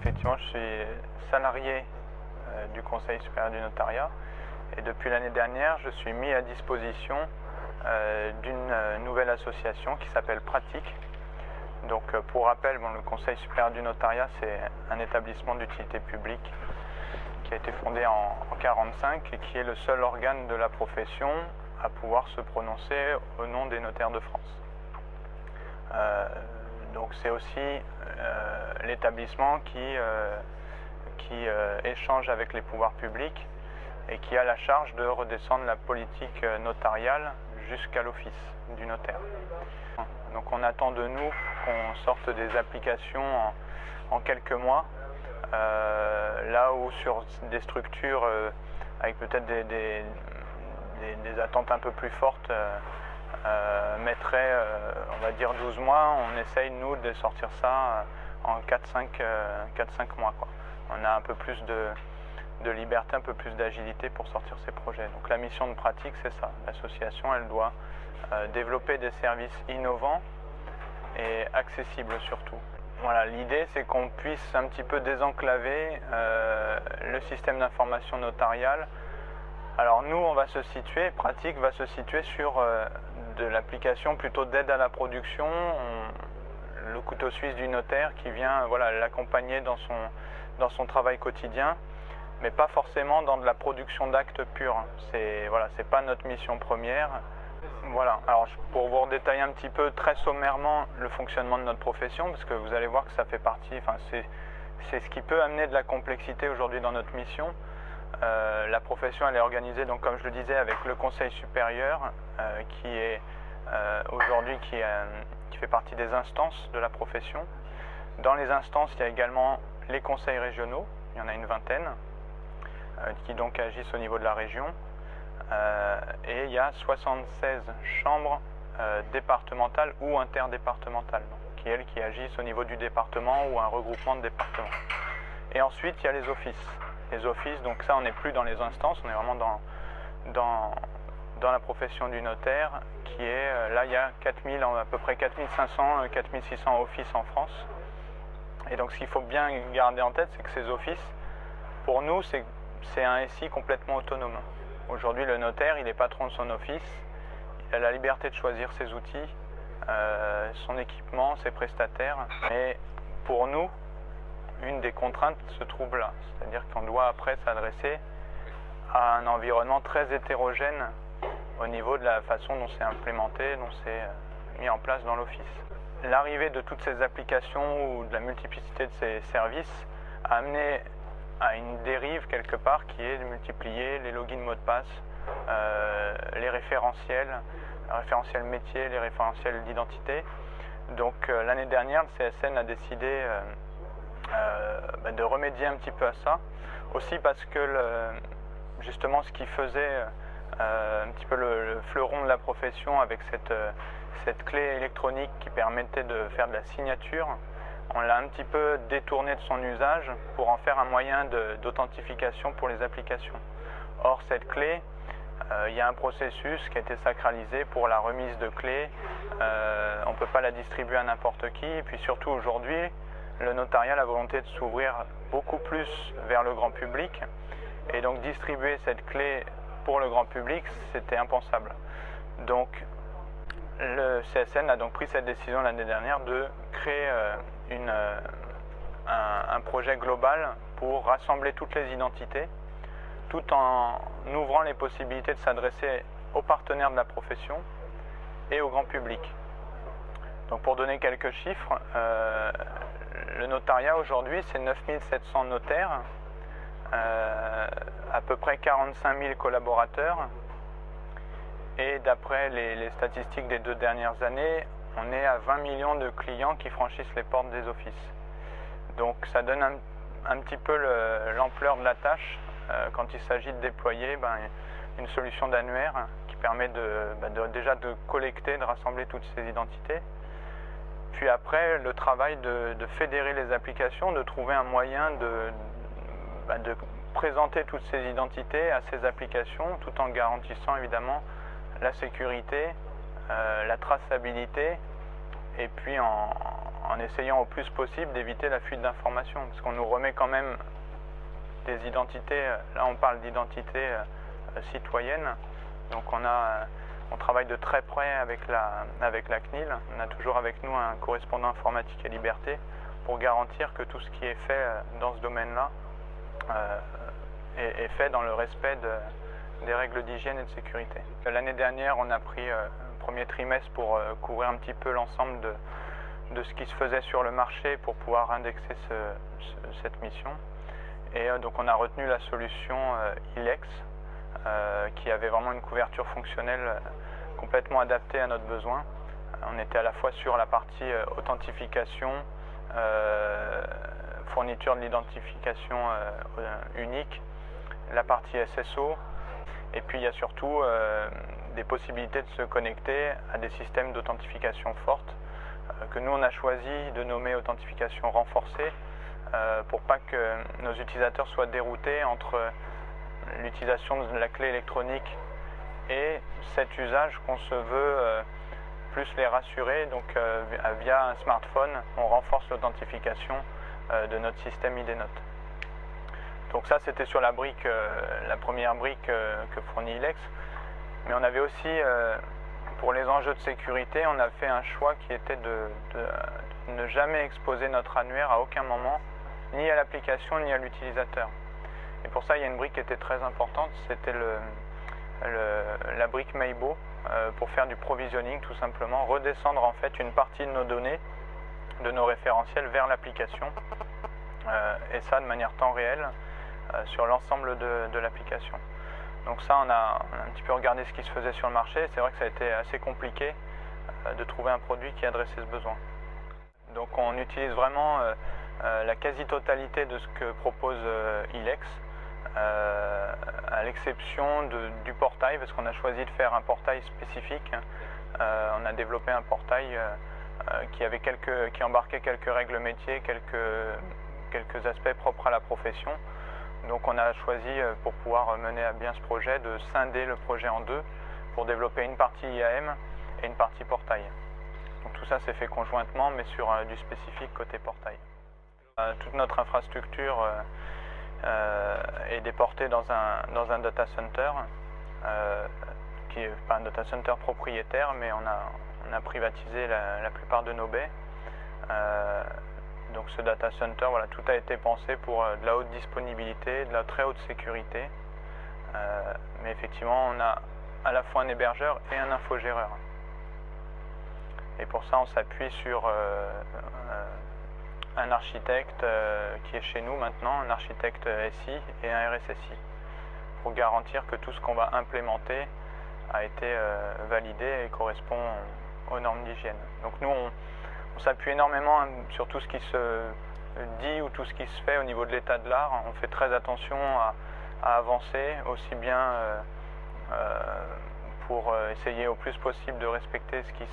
effectivement, je suis salarié du Conseil supérieur du notariat et depuis l'année dernière, je suis mis à disposition d'une nouvelle association qui s'appelle Pratique. Donc, pour rappel, le Conseil supérieur du notariat, c'est un établissement d'utilité publique qui a été fondé en 1945 et qui est le seul organe de la profession à pouvoir se prononcer au nom des notaires de France. Donc c'est aussi l'établissement qui échange avec les pouvoirs publics et qui a la charge de redescendre la politique notariale jusqu'à l'office du notaire. Donc on attend de nous qu'on sorte des applications en quelques mois, là où sur des structures avec peut-être des attentes un peu plus fortes mettrait, on va dire 12 mois, on essaye nous de sortir ça en 4-5 mois, quoi. On a un peu plus de liberté, un peu plus d'agilité pour sortir ces projets. Donc la mission de Pratique, c'est ça. L'association, elle doit développer des services innovants et accessibles surtout. Voilà, l'idée c'est qu'on puisse un petit peu désenclaver le système d'information notariale. Alors nous, on va se situer, Pratique va se situer sur de l'application plutôt d'aide à la production, le couteau suisse du notaire qui vient l'accompagner dans son travail quotidien, mais pas forcément dans de la production d'actes purs. C'est pas notre mission première. Voilà, alors pour vous redétailler un petit peu très sommairement le fonctionnement de notre profession, parce que vous allez voir que ça fait partie, c'est ce qui peut amener de la complexité aujourd'hui dans notre mission. La profession, elle est organisée, donc comme je le disais, avec le Conseil supérieur qui est aujourd'hui qui fait partie des instances de la profession. Dans les instances, il y a également les conseils régionaux, il y en a une vingtaine, qui donc agissent au niveau de la région. Et il y a 76 chambres départementales ou interdépartementales, qui agissent au niveau du département ou un regroupement de départements. Et ensuite, il y a les offices. Les offices, donc ça, on n'est plus dans les instances, on est vraiment dans la profession du notaire, qui est, là, il y a à peu près 4500, 4600 offices en France. Et donc, ce qu'il faut bien garder en tête, c'est que ces offices, pour nous, c'est un SI complètement autonome. Aujourd'hui, le notaire, il est patron de son office, il a la liberté de choisir ses outils, son équipement, ses prestataires. Et pour nous, une des contraintes se trouve là, c'est-à-dire qu'on doit après s'adresser à un environnement très hétérogène au niveau de la façon dont c'est implémenté, dont c'est mis en place dans l'office. L'arrivée de toutes ces applications ou de la multiplicité de ces services a amené à une dérive quelque part qui est de multiplier les logins mots de passe, les référentiels métiers, les référentiels d'identité. Donc l'année dernière, le CSN a décidé de remédier un petit peu à ça, aussi parce que justement ce qui faisait un petit peu le fleuron de la profession avec cette clé électronique qui permettait de faire de la signature, on l'a un petit peu détourné de son usage pour en faire un moyen d'authentification pour les applications. Or cette clé, il y a un processus qui a été sacralisé pour la remise de clés, on ne peut pas la distribuer à n'importe qui, et puis surtout aujourd'hui, le notariat a la volonté de s'ouvrir beaucoup plus vers le grand public, et donc distribuer cette clé pour le grand public, c'était impensable. Donc le CSN a donc pris cette décision l'année dernière de créer un projet global pour rassembler toutes les identités, tout en ouvrant les possibilités de s'adresser aux partenaires de la profession et au grand public. Donc pour donner quelques chiffres, le notariat aujourd'hui, c'est 9700 notaires, à peu près 45 000 collaborateurs, et d'après les statistiques des 2 dernières années, on est à 20 millions de clients qui franchissent les portes des offices. Donc ça donne un petit peu l'ampleur de la tâche quand il s'agit de déployer une solution d'annuaire qui permet déjà de collecter, de rassembler toutes ces identités. Puis après, le travail de fédérer les applications, de trouver un moyen de présenter toutes ces identités à ces applications, tout en garantissant évidemment la sécurité, la traçabilité, et puis en en essayant au plus possible d'éviter la fuite d'informations, parce qu'on nous remet quand même des identités, là on parle d'identité citoyenne, donc on travaille de très près avec la CNIL, on a toujours avec nous un correspondant informatique et liberté pour garantir que tout ce qui est fait dans ce domaine-là est fait dans le respect des règles d'hygiène et de sécurité. L'année dernière, on a pris un premier trimestre pour couvrir un petit peu l'ensemble de ce qui se faisait sur le marché pour pouvoir indexer cette mission. Et donc on a retenu la solution ILEX, qui avait vraiment une couverture fonctionnelle complètement adaptée à notre besoin. On était à la fois sur la partie authentification, fourniture de l'identification unique, la partie SSO, et puis il y a surtout des possibilités de se connecter à des systèmes d'authentification forte que nous on a choisi de nommer authentification renforcée pour pas que nos utilisateurs soient déroutés entre l'utilisation de la clé électronique et cet usage qu'on se veut plus les rassurer. Donc via un smartphone, on renforce l'authentification de notre système IDNote. Donc ça c'était sur la brique, la première brique que fournit ILEX. Mais on avait aussi, pour les enjeux de sécurité, on a fait un choix qui était de ne jamais exposer notre annuaire à aucun moment, ni à l'application, ni à l'utilisateur. Et pour ça, il y a une brique qui était très importante, c'était la brique Meibo, pour faire du provisioning tout simplement, redescendre en fait une partie de nos données, de nos référentiels vers l'application, et ça de manière temps réel, sur l'ensemble de l'application. Donc ça, on a un petit peu regardé ce qui se faisait sur le marché. C'est vrai que ça a été assez compliqué de trouver un produit qui adressait ce besoin. Donc on utilise vraiment la quasi-totalité de ce que propose ILEX, à l'exception du portail, parce qu'on a choisi de faire un portail spécifique. On a développé un portail qui embarquait quelques règles métiers, quelques aspects propres à la profession. Donc on a choisi, pour pouvoir mener à bien ce projet, de scinder le projet en deux pour développer une partie IAM et une partie portail. Donc tout ça s'est fait conjointement, mais sur du spécifique côté portail. Toute notre infrastructure est déportée dans un data center, qui n'est pas un data center propriétaire, mais on a privatisé la plupart de nos baies. Donc ce data center, voilà, tout a été pensé pour de la haute disponibilité, de la très haute sécurité. Mais effectivement, on a à la fois un hébergeur et un infogéreur. Et pour ça, on s'appuie sur un architecte qui est chez nous maintenant, un architecte SI et un RSSI, pour garantir que tout ce qu'on va implémenter a été validé et correspond aux normes d'hygiène. Donc nous, on s'appuie énormément sur tout ce qui se dit ou tout ce qui se fait au niveau de l'état de l'art. On fait très attention à avancer, aussi bien pour essayer au plus possible de respecter ce qui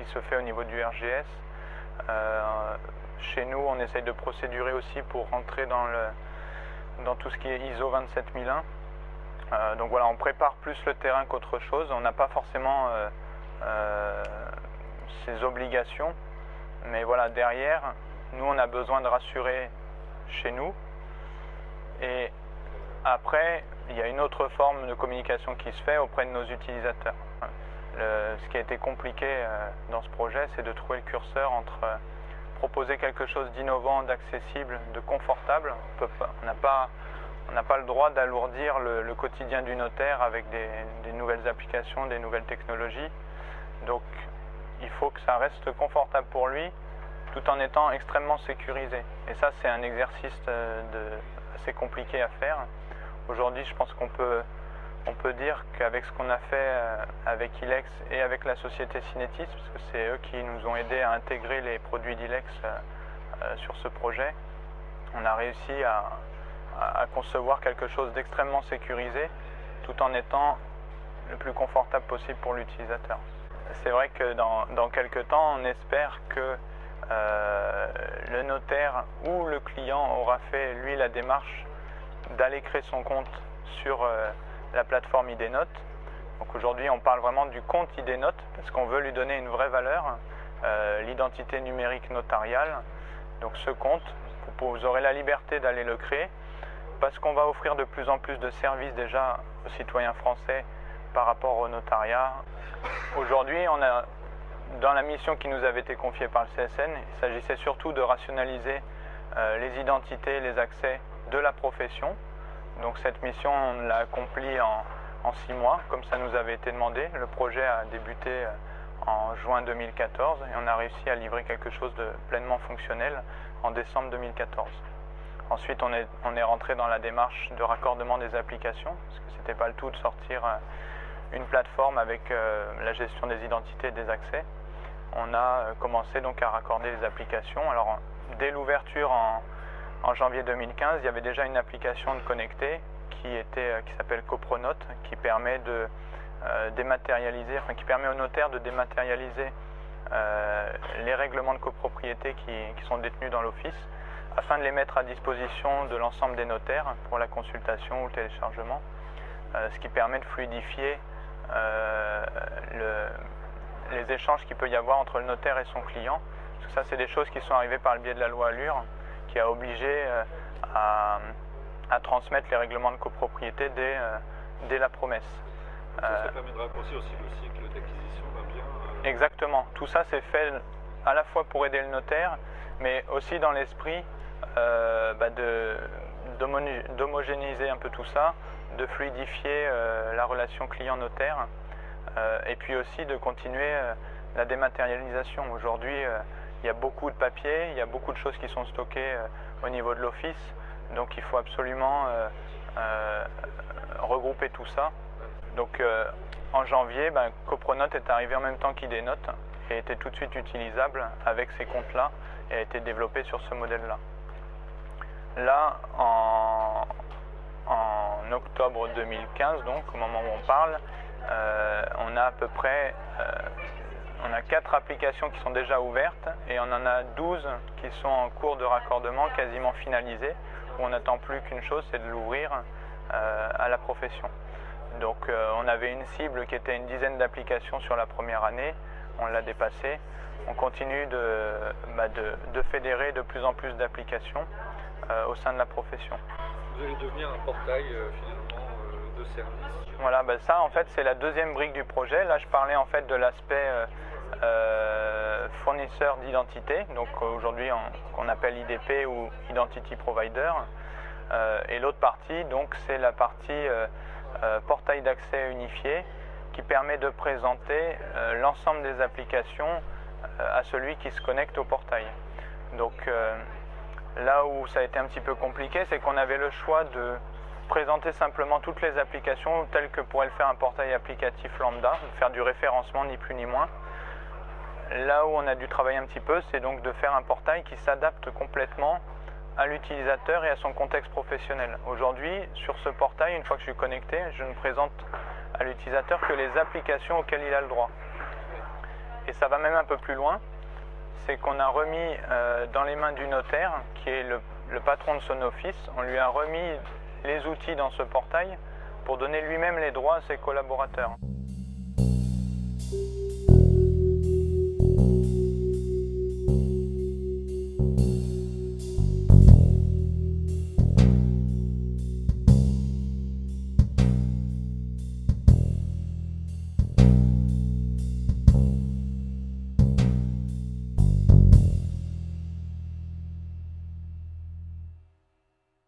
se fait au niveau du RGS. Chez nous, on essaye de procédurer aussi pour rentrer dans tout ce qui est ISO 27001. Donc voilà, on prépare plus le terrain qu'autre chose. On n'a pas forcément ces obligations, mais voilà, derrière, nous on a besoin de rassurer chez nous, et après il y a une autre forme de communication qui se fait auprès de nos utilisateurs. Ce qui a été compliqué dans ce projet, c'est de trouver le curseur entre proposer quelque chose d'innovant, d'accessible, de confortable. On n'a pas le droit d'alourdir le quotidien du notaire avec des nouvelles applications, des nouvelles technologies. Donc il faut que ça reste confortable pour lui, tout en étant extrêmement sécurisé. Et ça, c'est un exercice assez compliqué à faire. Aujourd'hui, je pense qu'on peut dire qu'avec ce qu'on a fait avec ILEX et avec la société Cinetis, parce que c'est eux qui nous ont aidés à intégrer les produits d'ILEX sur ce projet, on a réussi à concevoir quelque chose d'extrêmement sécurisé, tout en étant le plus confortable possible pour l'utilisateur. C'est vrai que dans quelques temps, on espère que le notaire ou le client aura fait, lui, la démarche d'aller créer son compte sur la plateforme IDNote. Donc aujourd'hui, on parle vraiment du compte IDNote parce qu'on veut lui donner une vraie valeur. l'identité numérique notariale. Donc ce compte, vous aurez la liberté d'aller le créer parce qu'on va offrir de plus en plus de services déjà aux citoyens français par rapport au notariat. Aujourd'hui, dans la mission qui nous avait été confiée par le CSN, il s'agissait surtout de rationaliser les identités, les accès de la profession. Donc cette mission, on l'a accomplie en 6 mois, comme ça nous avait été demandé. Le projet a débuté en juin 2014 et on a réussi à livrer quelque chose de pleinement fonctionnel en décembre 2014. Ensuite, on est rentré dans la démarche de raccordement des applications, parce que c'était pas le tout de sortir une plateforme avec la gestion des identités et des accès. On a commencé donc à raccorder les applications. Alors, dès l'ouverture en janvier 2015, il y avait déjà une application de connecté qui s'appelle Copronote, qui permet de dématérialiser, qui permet aux notaires de dématérialiser les règlements de copropriété qui sont détenus dans l'office, afin de les mettre à disposition de l'ensemble des notaires pour la consultation ou le téléchargement, ce qui permet de fluidifier les échanges qu'il peut y avoir entre le notaire et son client. Parce que ça, c'est des choses qui sont arrivées par le biais de la loi Allure, qui a obligé à transmettre les règlements de copropriété dès la promesse. Ça permet de raccourcir aussi le cycle d'acquisition d'un bien. Exactement. Tout ça, c'est fait à la fois pour aider le notaire, mais aussi dans l'esprit d'homogénéiser un peu tout ça, de fluidifier la relation client-notaire, et puis aussi de continuer la dématérialisation. Aujourd'hui, il y a beaucoup de papiers, il y a beaucoup de choses qui sont stockées au niveau de l'office, donc il faut absolument regrouper tout ça. Donc en janvier, Copronote est arrivé en même temps qu'IDnote et était tout de suite utilisable avec ces comptes-là et a été développé sur ce modèle-là. Là, en octobre 2015, donc au moment où on parle, on a à peu près 4 applications qui sont déjà ouvertes et on en a 12 qui sont en cours de raccordement, quasiment finalisées, où on n'attend plus qu'une chose, c'est de l'ouvrir à la profession. Donc on avait une cible qui était une dizaine d'applications sur la première année, on l'a dépassée. On continue de fédérer de plus en plus d'applications au sein de la profession. Vous allez devenir un portail finalement de services. Voilà, ça en fait c'est la deuxième brique du projet. Là je parlais en fait de l'aspect fournisseur d'identité, donc aujourd'hui qu'on appelle IDP ou Identity Provider. Et l'autre partie, donc c'est la partie portail d'accès unifié qui permet de présenter l'ensemble des applications à celui qui se connecte au portail. Donc là où ça a été un petit peu compliqué, c'est qu'on avait le choix de présenter simplement toutes les applications telles que pourrait le faire un portail applicatif lambda, de faire du référencement ni plus ni moins. Là où on a dû travailler un petit peu, c'est donc de faire un portail qui s'adapte complètement à l'utilisateur et à son contexte professionnel. Aujourd'hui, sur ce portail, une fois que je suis connecté, je ne présente à l'utilisateur que les applications auxquelles il a le droit. Et ça va même un peu plus loin, c'est qu'on a remis dans les mains du notaire, qui est le patron de son office, on lui a remis les outils dans ce portail pour donner lui-même les droits à ses collaborateurs.